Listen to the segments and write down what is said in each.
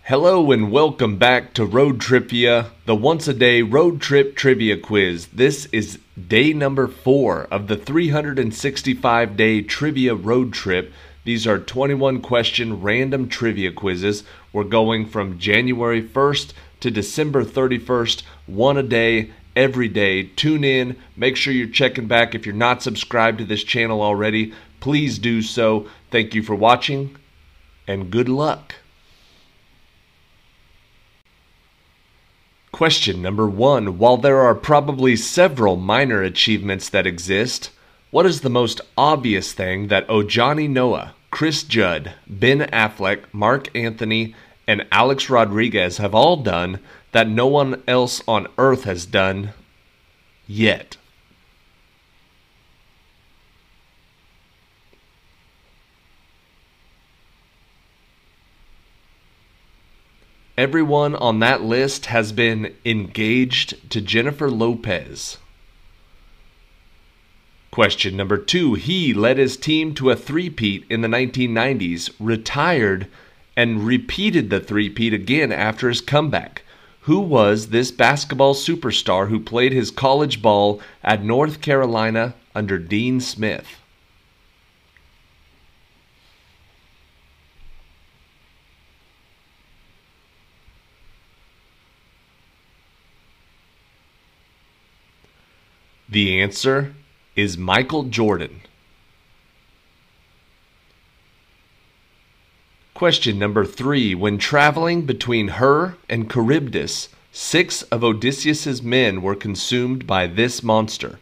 Hello and welcome back to Road Tripvia, the once-a-day road trip trivia quiz. This is day number 4 of the 365-day trivia road trip. These are 21-question random trivia quizzes. We're going from January 1st to December 31st, one a day, every day. Tune in. Make sure you're checking back. If you're not subscribed to this channel already, please do so. Thank you for watching, and good luck. Question number 1. While there are probably several minor achievements that exist, what is the most obvious thing that Ojani Noah, Chris Judd, Ben Affleck, Mark Anthony, and Alex Rodriguez have all done that no one else on Earth has done yet? Everyone on that list has been engaged to Jennifer Lopez. Question number 2. He led his team to a three-peat in the 1990s, retired, and repeated the three-peat again after his comeback. Who was this basketball superstar who played his college ball at North Carolina under Dean Smith? The answer is Michael Jordan. Question number 3. When traveling between Her and Charybdis, 6 of Odysseus's men were consumed by this monster.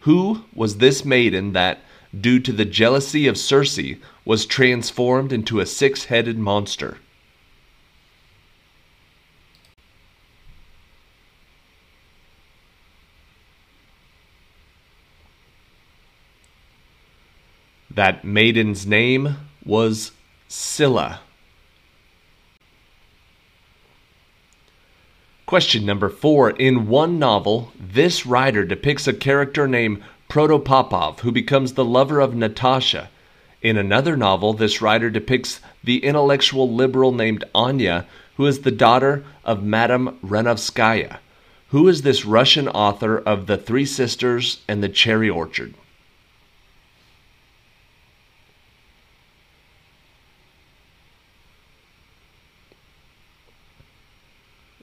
Who was this maiden that, due to the jealousy of Circe, was transformed into a 6-headed monster? That maiden's name was Scylla. Question number 4. In one novel, this writer depicts a character named Protopopov who becomes the lover of Natasha. In another novel, this writer depicts the intellectual liberal named Anya, who is the daughter of Madame Renovskaya. Who is this Russian author of The Three Sisters and the Cherry Orchard?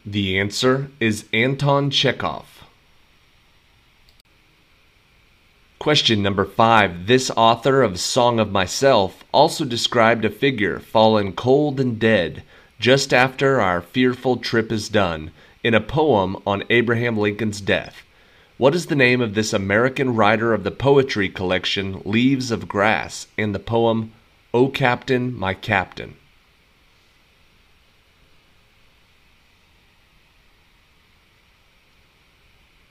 The answer is Anton Chekhov. Question number 5. This author of Song of Myself also described a figure fallen cold and dead just after our fearful trip is done in a poem on Abraham Lincoln's death. What is the name of this American writer of the poetry collection Leaves of Grass and the poem O Captain, My Captain?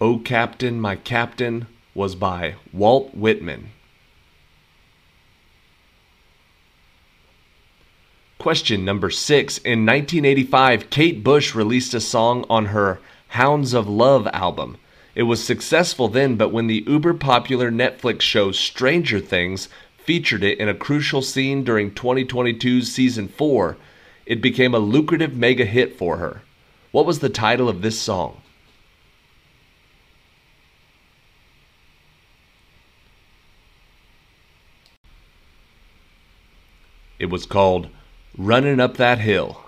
O Captain, My Captain was by Walt Whitman. Question number 6. In 1985, Kate Bush released a song on her Hounds of Love album. It was successful then, but when the uber-popular Netflix show Stranger Things featured it in a crucial scene during 2022's Season 4, it became a lucrative mega hit for her. What was the title of this song? It was called Runnin' Up That Hill.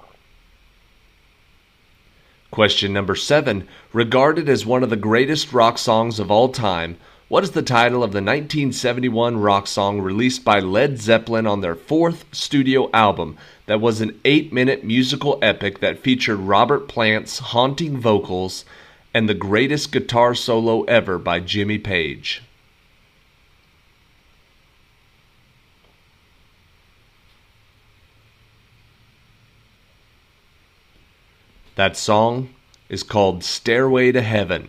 Question number 7. Regarded as one of the greatest rock songs of all time, what is the title of the 1971 rock song released by Led Zeppelin on their 4th studio album that was an 8-minute musical epic that featured Robert Plant's haunting vocals and the greatest guitar solo ever by Jimmy Page? That song is called Stairway to Heaven.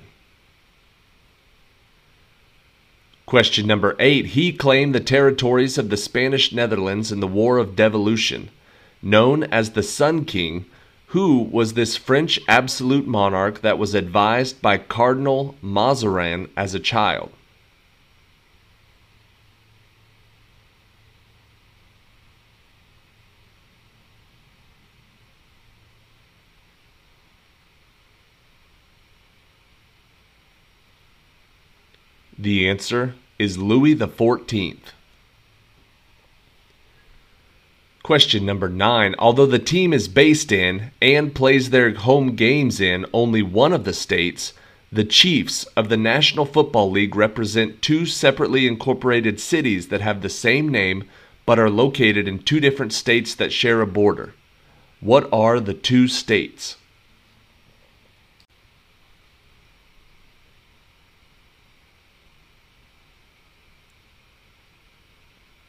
Question number 8. He claimed the territories of the Spanish Netherlands in the War of Devolution. Known as the Sun King, who was this French absolute monarch that was advised by Cardinal Mazarin as a child? The answer is Louis XIV. Question number 9. Although the team is based in and plays their home games in only one of the states, the Chiefs of the National Football League represent two separately incorporated cities that have the same name but are located in two different states that share a border. What are the two states?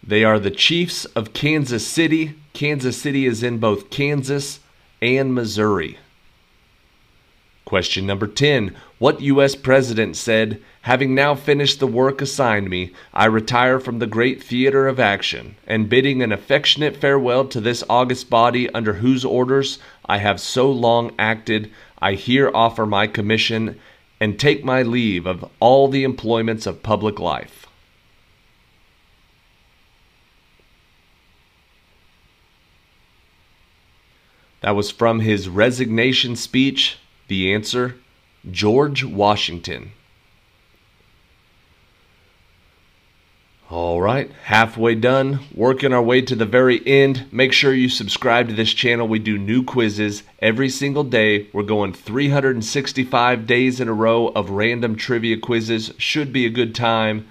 They are the Chiefs of Kansas City. Kansas City is in both Kansas and Missouri. Question number 10. What U.S. president said, "Having now finished the work assigned me, I retire from the great theater of action, and bidding an affectionate farewell to this august body under whose orders I have so long acted, I here offer my commission and take my leave of all the employments of public life"? That was from his resignation speech. The answer, George Washington. All right, halfway done, working our way to the very end. Make sure you subscribe to this channel. We do new quizzes every single day. We're going 365 days in a row of random trivia quizzes. Should be a good time.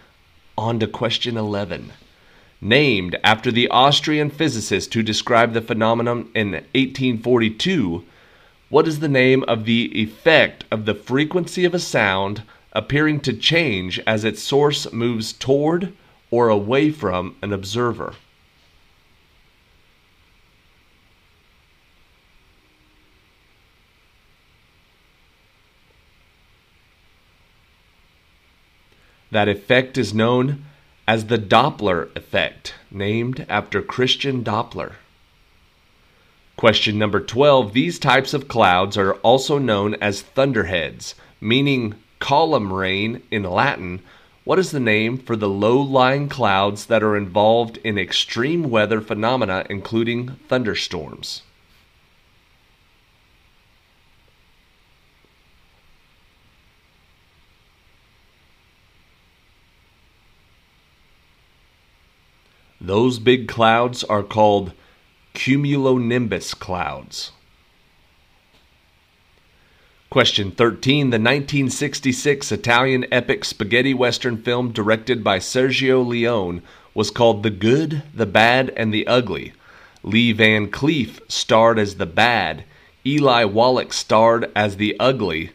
On to question 11. Named after the Austrian physicist who described the phenomenon in 1842, what is the name of the effect of the frequency of a sound appearing to change as its source moves toward or away from an observer? That effect is known as the Doppler effect, named after Christian Doppler. Question number 12. These types of clouds are also known as thunderheads, meaning column rain in Latin. What is the name for the low-lying clouds that are involved in extreme weather phenomena, including thunderstorms? Those big clouds are called Cumulonimbus Clouds. Question 13. The 1966 Italian epic spaghetti western film directed by Sergio Leone was called The Good, the Bad, and the Ugly. Lee Van Cleef starred as the bad, Eli Wallach starred as the ugly,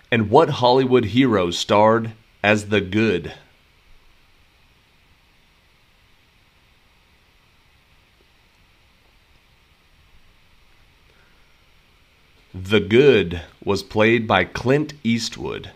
and what Hollywood hero starred as the good? The Good was played by Clint Eastwood.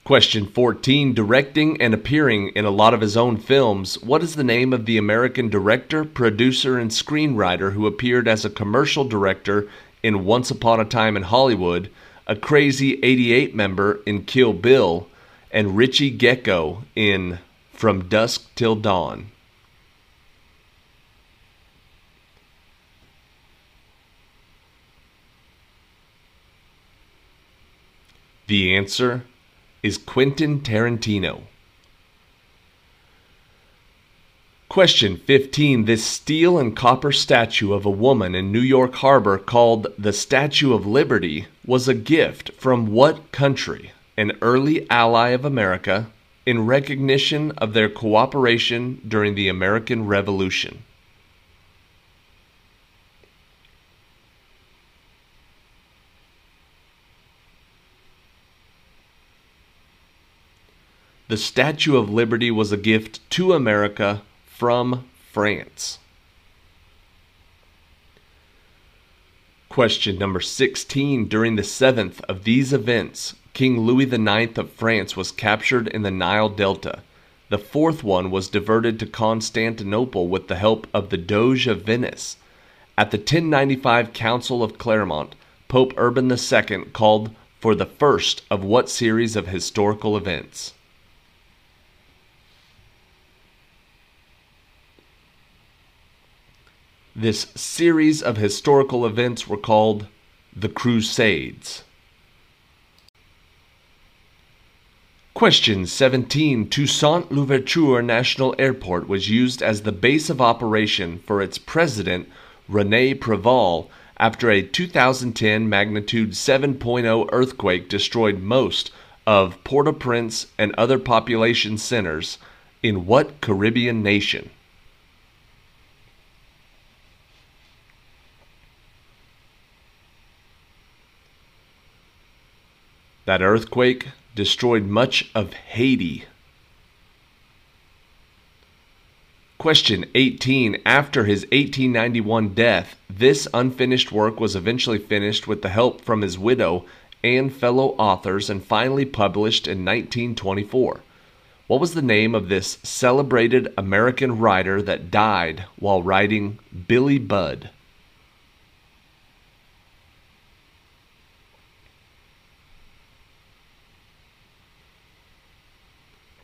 Question 14. Directing and appearing in a lot of his own films, what is the name of the American director, producer, and screenwriter who appeared as a commercial director in Once Upon a Time in Hollywood, a crazy 88 member in Kill Bill, and Richie Gecko in From Dusk Till Dawn? The answer is Quentin Tarantino. Question 15. This steel and copper statue of a woman in New York Harbor called the Statue of Liberty was a gift from what country, an early ally of America, in recognition of their cooperation during the American Revolution? The Statue of Liberty was a gift to America from France. Question number 16. During the seventh of these events, King Louis IX of France was captured in the Nile Delta. The fourth one was diverted to Constantinople with the help of the Doge of Venice. At the 1095 Council of Clermont, Pope Urban II called for the first of what series of historical events? This series of historical events were called the Crusades. Question 17. Toussaint Louverture National Airport was used as the base of operation for its president, René Préval, after a 2010 magnitude 7.0 earthquake destroyed most of Port-au-Prince and other population centers in what Caribbean nation? That earthquake destroyed much of Haiti. Question 18. After his 1891 death, this unfinished work was eventually finished with the help from his widow and fellow authors and finally published in 1924. What was the name of this celebrated American writer that died while writing Billy Budd?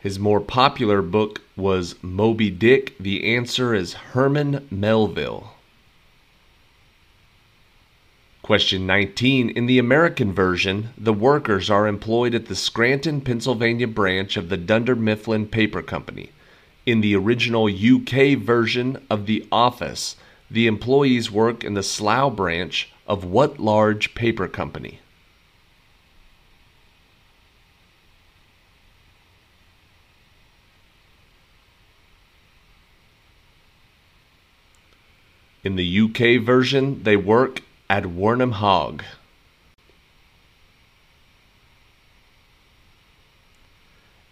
His more popular book was Moby Dick. The answer is Herman Melville. Question 19. In the American version, the workers are employed at the Scranton, Pennsylvania branch of the Dunder Mifflin Paper Company. In the original UK version of The Office, the employees work in the Slough branch of what large paper company? In the UK version, they work at Warnham Hogg.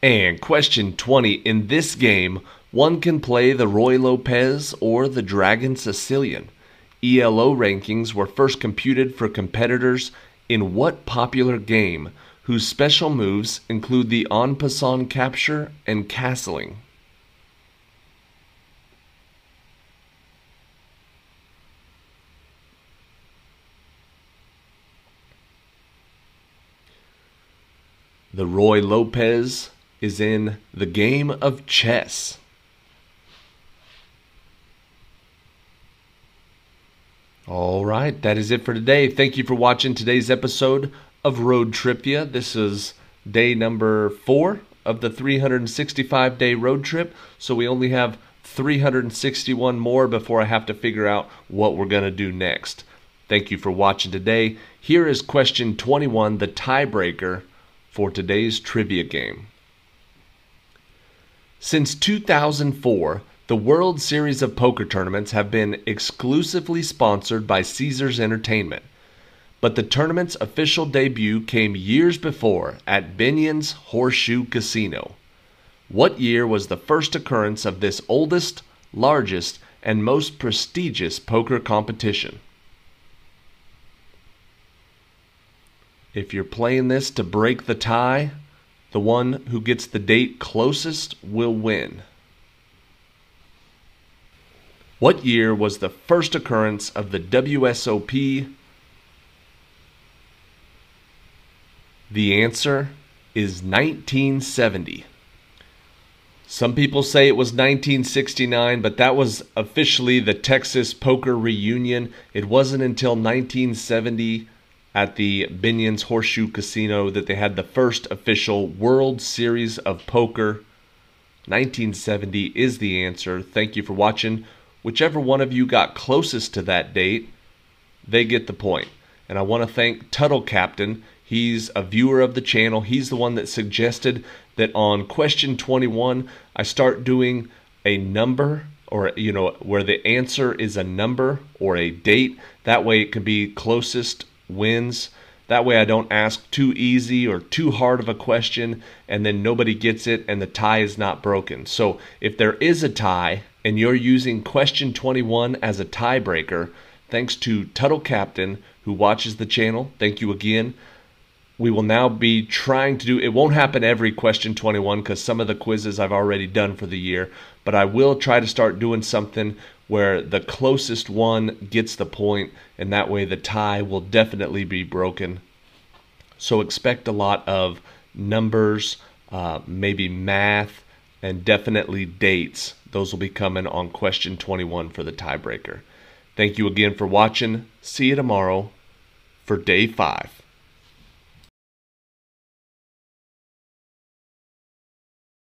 And question 20. In this game, one can play the Roy Lopez or the Dragon Sicilian. ELO rankings were first computed for competitors in what popular game whose special moves include the en passant capture and castling? The Roy Lopez is in the game of chess. All right, that is it for today. Thank you for watching today's episode of Road Tripvia. This is day number 4 of the 365-day road trip, so we only have 361 more before I have to figure out what we're going to do next. Thank you for watching today. Here is question 21, the tiebreaker for today's trivia game. Since 2004, the World Series of Poker tournaments have been exclusively sponsored by Caesars Entertainment, but the tournament's official debut came years before at Binion's Horseshoe Casino. What year was the first occurrence of this oldest, largest, and most prestigious poker competition? If you're playing this to break the tie, the one who gets the date closest will win. What year was the first occurrence of the WSOP? The answer is 1970. Some people say it was 1969, but that was officially the Texas Poker Reunion. It wasn't until 1970 at the Binion's Horseshoe Casino that they had the first official World Series of Poker. 1970 is the answer. Thank you for watching. Whichever one of you got closest to that date, they get the point. And I want to thank Tuttle Captain. He's a viewer of the channel. He's the one that suggested that on question 21, I start doing a number, or where the answer is a number or a date. That way it can be closest wins. That way I don't ask too easy or too hard of a question and then nobody gets it and the tie is not broken. So if there is a tie and you're using question 21 as a tiebreaker, thanks to Tuttle Captain who watches the channel, thank you again. We will now be trying to do, it won't happen every question 21 because some of the quizzes I've already done for the year, but I will try to start doing something where the closest one gets the point, and that way the tie will definitely be broken. So expect a lot of numbers, maybe math, and definitely dates. Those will be coming on question 21 for the tiebreaker. Thank you again for watching. See you tomorrow for day 5.